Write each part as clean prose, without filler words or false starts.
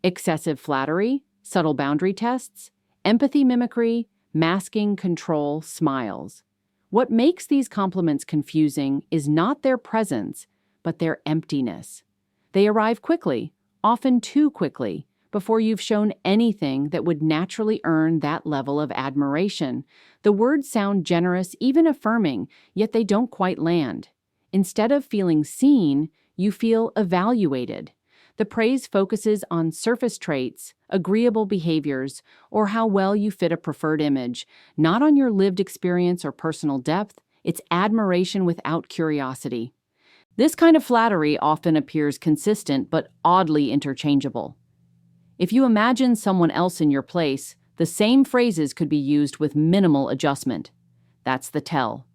Excessive flattery, subtle boundary tests, empathy mimicry, masking control, smiles. What makes these compliments confusing is not their presence, but their emptiness. They arrive quickly, often too quickly, before you've shown anything that would naturally earn that level of admiration. The words sound generous, even affirming, yet they don't quite land. Instead of feeling seen, you feel evaluated. The praise focuses on surface traits, agreeable behaviors, or how well you fit a preferred image, not on your lived experience or personal depth. It's admiration without curiosity. This kind of flattery often appears consistent but oddly interchangeable. If you imagine someone else in your place, the same phrases could be used with minimal adjustment. That's the tell.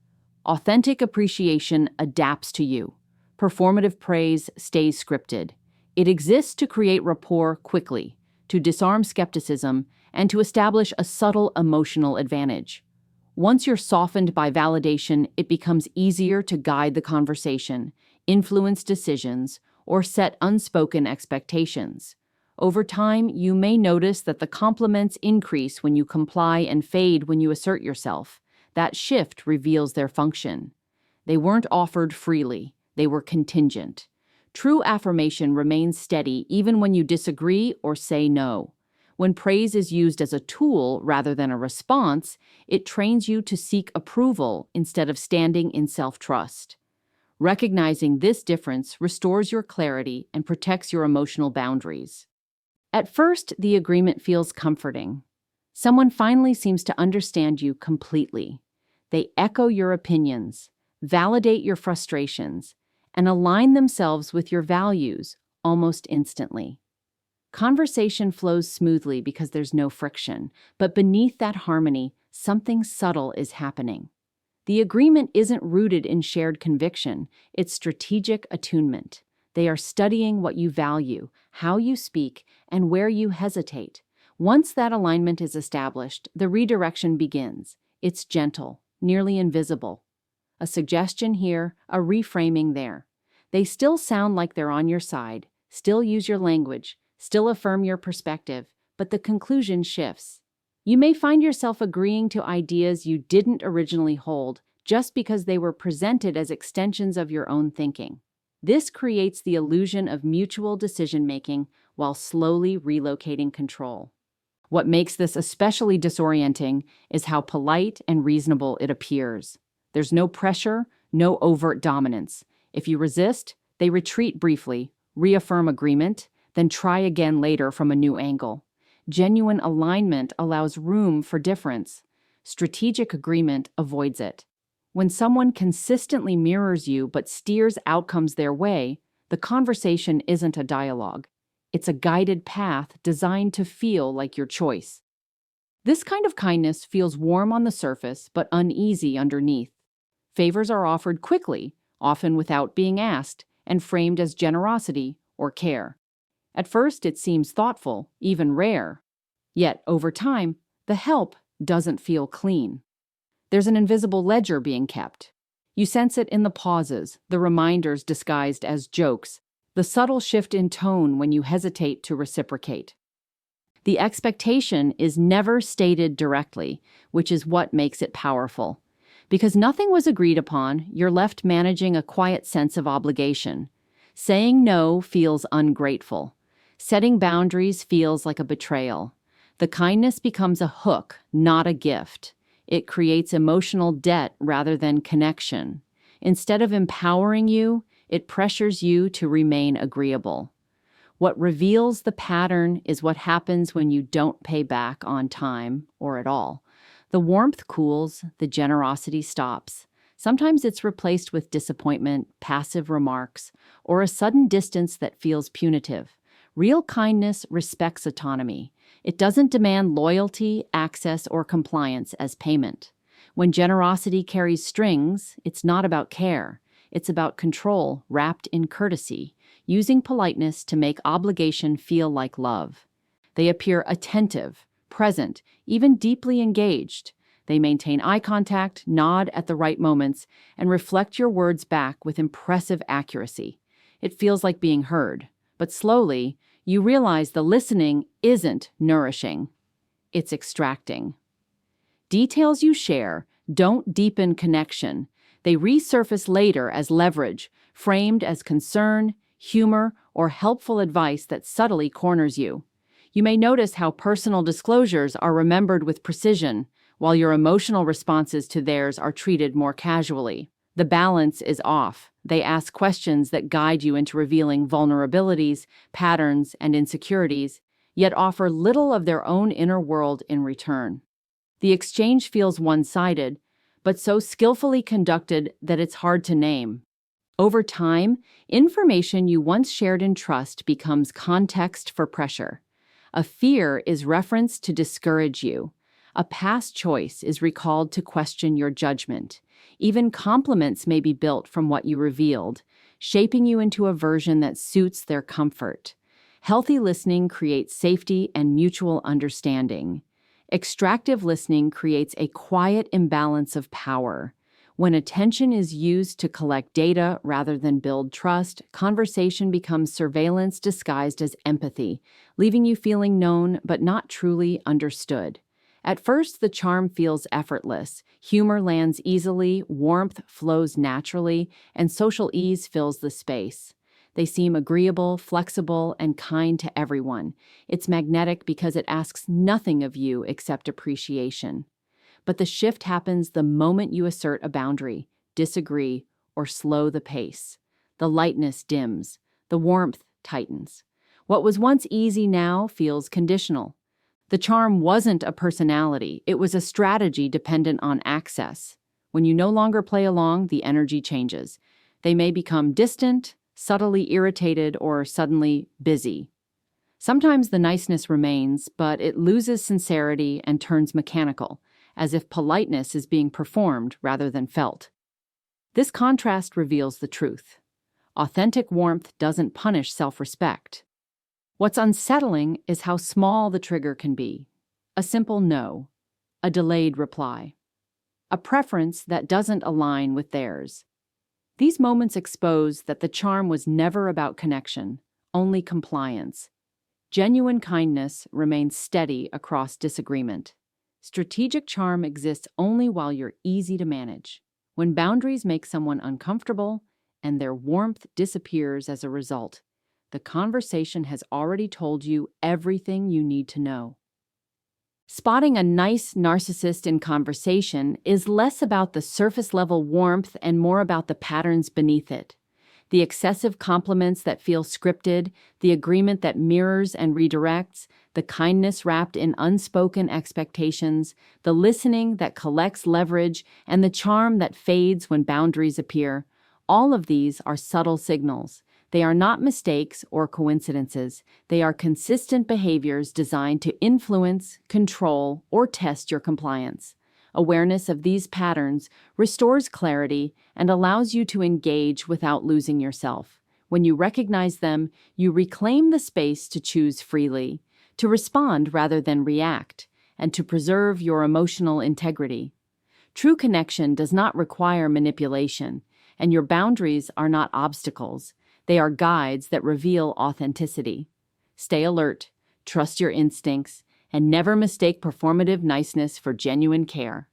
Authentic appreciation adapts to you. Performative praise stays scripted. It exists to create rapport quickly, to disarm skepticism, and to establish a subtle emotional advantage. Once you're softened by validation, it becomes easier to guide the conversation, influence decisions, or set unspoken expectations. Over time, you may notice that the compliments increase when you comply and fade when you assert yourself. That shift reveals their function. They weren't offered freely, they were contingent. True affirmation remains steady even when you disagree or say no. When praise is used as a tool rather than a response, it trains you to seek approval instead of standing in self-trust. Recognizing this difference restores your clarity and protects your emotional boundaries. At first, the agreement feels comforting. Someone finally seems to understand you completely. They echo your opinions, validate your frustrations, and align themselves with your values almost instantly. Conversation flows smoothly because there's no friction, but beneath that harmony, something subtle is happening. The agreement isn't rooted in shared conviction, it's strategic attunement. They are studying what you value, how you speak, and where you hesitate. Once that alignment is established, the redirection begins. It's gentle, nearly invisible. A suggestion here, a reframing there. They still sound like they're on your side, still use your language, still affirm your perspective, but the conclusion shifts. You may find yourself agreeing to ideas you didn't originally hold just because they were presented as extensions of your own thinking. This creates the illusion of mutual decision-making while slowly relocating control. What makes this especially disorienting is how polite and reasonable it appears. There's no pressure, no overt dominance. If you resist, they retreat briefly, reaffirm agreement, then try again later from a new angle. Genuine alignment allows room for difference. Strategic agreement avoids it. When someone consistently mirrors you but steers outcomes their way, the conversation isn't a dialogue. It's a guided path designed to feel like your choice. This kind of kindness feels warm on the surface but uneasy underneath. Favors are offered quickly, often without being asked, and framed as generosity or care. At first, it seems thoughtful, even rare. Yet, over time, the help doesn't feel clean. There's an invisible ledger being kept. You sense it in the pauses, the reminders disguised as jokes, the subtle shift in tone when you hesitate to reciprocate. The expectation is never stated directly, which is what makes it powerful. Because nothing was agreed upon, you're left managing a quiet sense of obligation. Saying no feels ungrateful. Setting boundaries feels like a betrayal. The kindness becomes a hook, not a gift. It creates emotional debt rather than connection. Instead of empowering you, it pressures you to remain agreeable. What reveals the pattern is what happens when you don't pay back on time or at all. The warmth cools, the generosity stops. Sometimes it's replaced with disappointment, passive remarks, or a sudden distance that feels punitive. Real kindness respects autonomy. It doesn't demand loyalty, access, or compliance as payment. When generosity carries strings, it's not about care. It's about control wrapped in courtesy, using politeness to make obligation feel like love. They appear attentive, present, even deeply engaged. They maintain eye contact, nod at the right moments, and reflect your words back with impressive accuracy. It feels like being heard. But slowly, you realize the listening isn't nourishing, it's extracting. Details you share don't deepen connection. They resurface later as leverage, framed as concern, humor, or helpful advice that subtly corners you. You may notice how personal disclosures are remembered with precision, while your emotional responses to theirs are treated more casually. The balance is off. They ask questions that guide you into revealing vulnerabilities, patterns, and insecurities, yet offer little of their own inner world in return. The exchange feels one-sided, but so skillfully conducted that it's hard to name. Over time, information you once shared in trust becomes context for pressure. A fear is referenced to discourage you. A past choice is recalled to question your judgment. Even compliments may be built from what you revealed, shaping you into a version that suits their comfort. Healthy listening creates safety and mutual understanding. Extractive listening creates a quiet imbalance of power. When attention is used to collect data rather than build trust, conversation becomes surveillance disguised as empathy, leaving you feeling known but not truly understood. At first, the charm feels effortless. Humor lands easily, warmth flows naturally, and social ease fills the space. They seem agreeable, flexible, and kind to everyone. It's magnetic because it asks nothing of you except appreciation. But the shift happens the moment you assert a boundary, disagree, or slow the pace. The lightness dims. The warmth tightens. What was once easy now feels conditional. The charm wasn't a personality. It was a strategy dependent on access. When you no longer play along, the energy changes. They may become distant, subtly irritated, or suddenly busy. Sometimes the niceness remains, but it loses sincerity and turns mechanical, as if politeness is being performed rather than felt. This contrast reveals the truth. Authentic warmth doesn't punish self-respect. What's unsettling is how small the trigger can be. A simple no, a delayed reply, a preference that doesn't align with theirs. These moments expose that the charm was never about connection, only compliance. Genuine kindness remains steady across disagreement. Strategic charm exists only while you're easy to manage, when boundaries make someone uncomfortable and their warmth disappears as a result. The conversation has already told you everything you need to know. Spotting a nice narcissist in conversation is less about the surface-level warmth and more about the patterns beneath it. The excessive compliments that feel scripted, the agreement that mirrors and redirects, the kindness wrapped in unspoken expectations, the listening that collects leverage, and the charm that fades when boundaries appear. All of these are subtle signals. They are not mistakes or coincidences. They are consistent behaviors designed to influence, control, or test your compliance. Awareness of these patterns restores clarity and allows you to engage without losing yourself. When you recognize them, you reclaim the space to choose freely, to respond rather than react, and to preserve your emotional integrity. True connection does not require manipulation, and your boundaries are not obstacles. They are guides that reveal authenticity. Stay alert, trust your instincts, and never mistake performative niceness for genuine care.